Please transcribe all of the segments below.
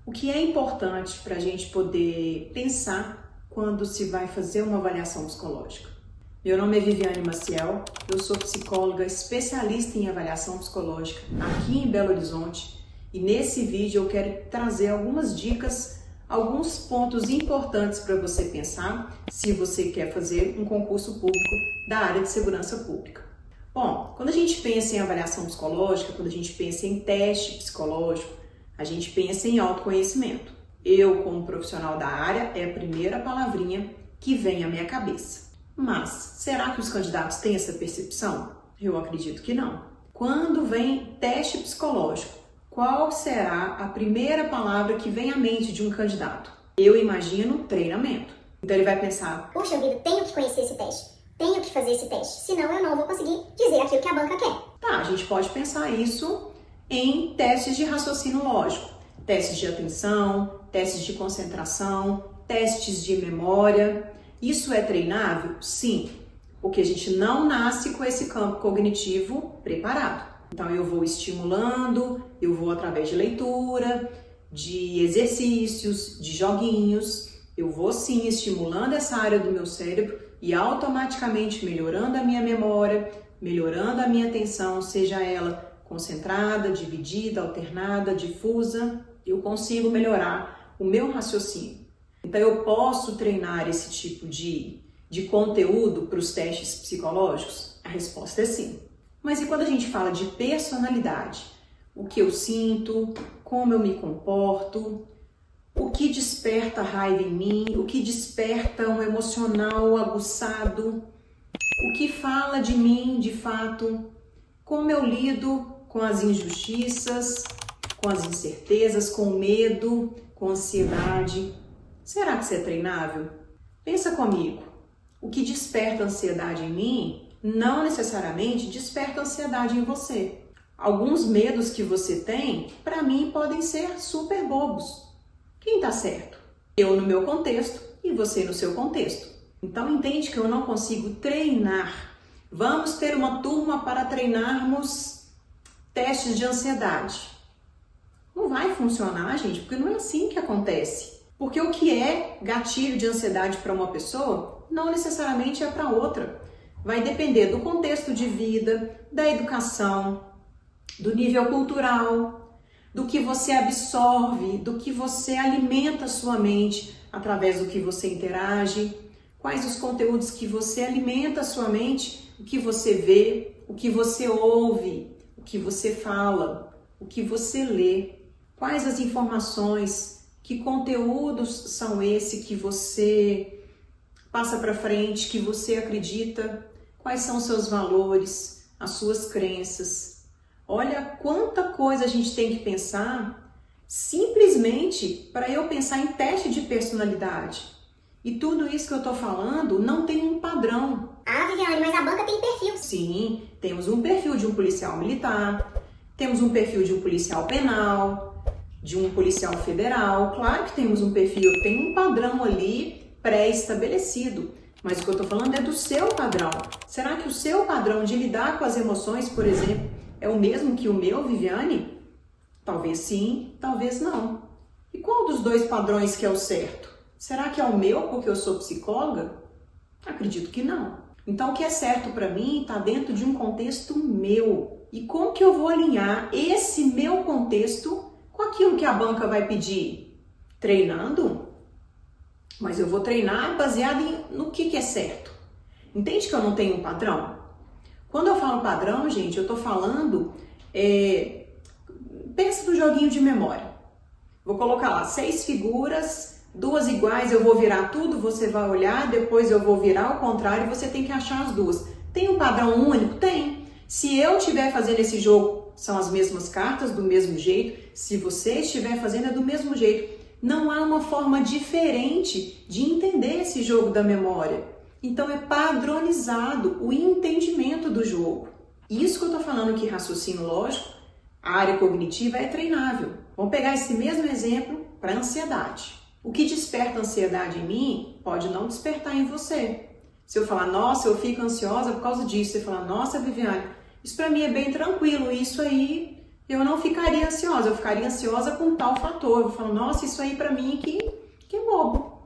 O que é importante para a gente poder pensar quando se vai fazer uma avaliação psicológica? Meu nome é Viviane Maciel, eu sou psicóloga especialista em avaliação psicológica aqui em Belo Horizonte e nesse vídeo eu quero trazer algumas dicas, alguns pontos importantes para você pensar se você quer fazer um concurso público da área de segurança pública. Bom, quando a gente pensa em avaliação psicológica, quando a gente pensa em teste psicológico, a gente pensa em autoconhecimento. Eu, como profissional da área, é a primeira palavrinha que vem à minha cabeça. Mas, será que os candidatos têm essa percepção? Eu acredito que não. Quando vem teste psicológico, qual será a primeira palavra que vem à mente de um candidato? Eu imagino treinamento. Então ele vai pensar, poxa vida, tenho que conhecer esse teste, tenho que fazer esse teste, senão eu não vou conseguir dizer aquilo que a banca quer. Tá, a gente pode pensar isso em testes de raciocínio lógico, testes de atenção, testes de concentração, testes de memória. Isso é treinável? Sim, porque a gente não nasce com esse campo cognitivo preparado. Então eu vou estimulando, eu vou através de leitura, de exercícios, de joguinhos, eu vou sim estimulando essa área do meu cérebro e automaticamente melhorando a minha memória, melhorando a minha atenção, seja ela concentrada, dividida, alternada, difusa, eu consigo melhorar o meu raciocínio. Então eu posso treinar esse tipo de conteúdo para os testes psicológicos? A resposta é sim. Mas e quando a gente fala de personalidade? O que eu sinto, como eu me comporto, o que desperta raiva em mim, o que desperta um emocional aguçado, o que fala de mim de fato, como eu lido com as injustiças, com as incertezas, com o medo, com a ansiedade. Será que isso é treinável? Pensa comigo, o que desperta ansiedade em mim não necessariamente desperta ansiedade em você. Alguns medos que você tem, para mim, podem ser super bobos. Quem tá certo? Eu no meu contexto e você no seu contexto. Então entende que eu não consigo treinar. Vamos ter uma turma para treinarmos testes de ansiedade. Não vai funcionar, gente, porque não é assim que acontece. Porque o que é gatilho de ansiedade para uma pessoa, não necessariamente é para outra. Vai depender do contexto de vida, da educação, do nível cultural, do que você absorve, do que você alimenta a sua mente através do que você interage, quais os conteúdos que você alimenta a sua mente, o que você vê, o que você ouve, o que você fala, o que você lê, quais as informações, que conteúdos são esses que você passa para frente, que você acredita, quais são os seus valores, as suas crenças. Olha quanta coisa a gente tem que pensar simplesmente para eu pensar em teste de personalidade. E tudo isso que eu estou falando não tem um padrão. Ah, Viviane, mas a banca tem perfil. Sim, temos um perfil de um policial militar, temos um perfil de um policial penal, de um policial federal. Claro que temos um perfil, tem um padrão ali pré-estabelecido. Mas o que eu estou falando é do seu padrão. Será que o seu padrão de lidar com as emoções, por exemplo, é o mesmo que o meu, Viviane? Talvez sim, talvez não. E qual dos dois padrões que é o certo? Será que é o meu porque eu sou psicóloga? Acredito que não. Então o que é certo para mim está dentro de um contexto meu. E como que eu vou alinhar esse meu contexto com aquilo que a banca vai pedir? Treinando? Mas eu vou treinar baseado no que é certo. Entende que eu não tenho um padrão? Quando eu falo padrão, gente, eu tô falando... pensa no joguinho de memória. Vou colocar lá 6 figuras, 2 iguais, eu vou virar tudo, você vai olhar, depois eu vou virar ao contrário e você tem que achar as duas. Tem um padrão único? Tem. Se eu estiver fazendo esse jogo, são as mesmas cartas, do mesmo jeito. Se você estiver fazendo, é do mesmo jeito. Não há uma forma diferente de entender esse jogo da memória. Então é padronizado o entendimento do jogo. Isso que eu estou falando que raciocínio lógico, a área cognitiva é treinável. Vamos pegar esse mesmo exemplo para ansiedade. O que desperta ansiedade em mim pode não despertar em você. Se eu falar, nossa, eu fico ansiosa por causa disso, você falar, nossa, Viviane, isso para mim é bem tranquilo, isso aí eu não ficaria ansiosa, eu ficaria ansiosa com tal fator. Eu falo, nossa, isso aí pra mim que é bobo.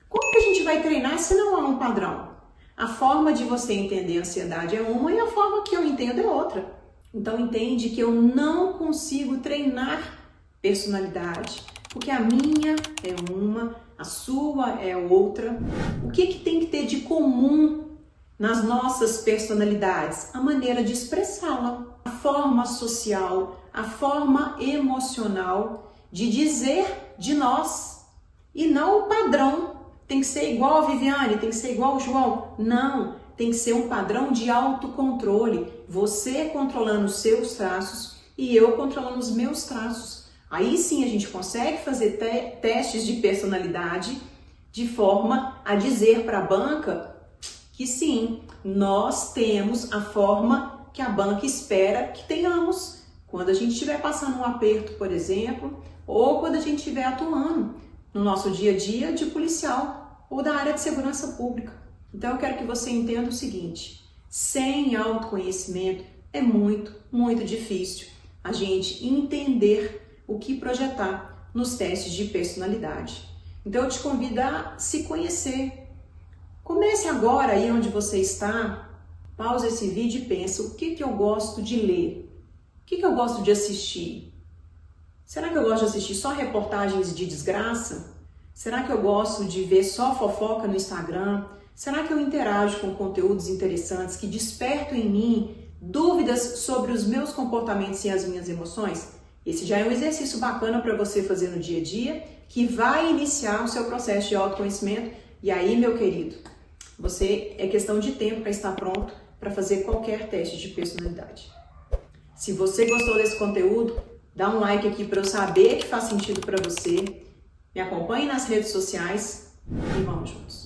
Como que a gente vai treinar se não há um padrão? A forma de você entender a ansiedade é uma e a forma que eu entendo é outra. Então entende que eu não consigo treinar personalidade, porque a minha é uma, a sua é outra. O que tem que ter de comum nas nossas personalidades? A maneira de expressá-la, a forma social, a forma emocional de dizer de nós e não o padrão. Tem que ser igual a Viviane, tem que ser igual ao João. Não, tem que ser um padrão de autocontrole. Você controlando os seus traços e eu controlando os meus traços. Aí sim a gente consegue fazer testes de personalidade de forma a dizer para a banca que sim, nós temos a forma que a banca espera que tenhamos quando a gente estiver passando um aperto, por exemplo, ou quando a gente estiver atuando no nosso dia a dia de policial ou da área de segurança pública. Então eu quero que você entenda o seguinte, sem autoconhecimento é muito, muito difícil a gente entender o que projetar nos testes de personalidade. Então eu te convido a se conhecer. Comece agora aí onde você está, pausa esse vídeo e pensa, o que eu gosto de ler? O que eu gosto de assistir? Será que eu gosto de assistir só reportagens de desgraça? Será que eu gosto de ver só fofoca no Instagram? Será que eu interajo com conteúdos interessantes que despertam em mim dúvidas sobre os meus comportamentos e as minhas emoções? Esse já é um exercício bacana para você fazer no dia a dia, que vai iniciar o seu processo de autoconhecimento. E aí, meu querido, é questão de tempo para estar pronto para fazer qualquer teste de personalidade. Se você gostou desse conteúdo, dá um like aqui para eu saber que faz sentido para você. Me acompanhe nas redes sociais e vamos juntos.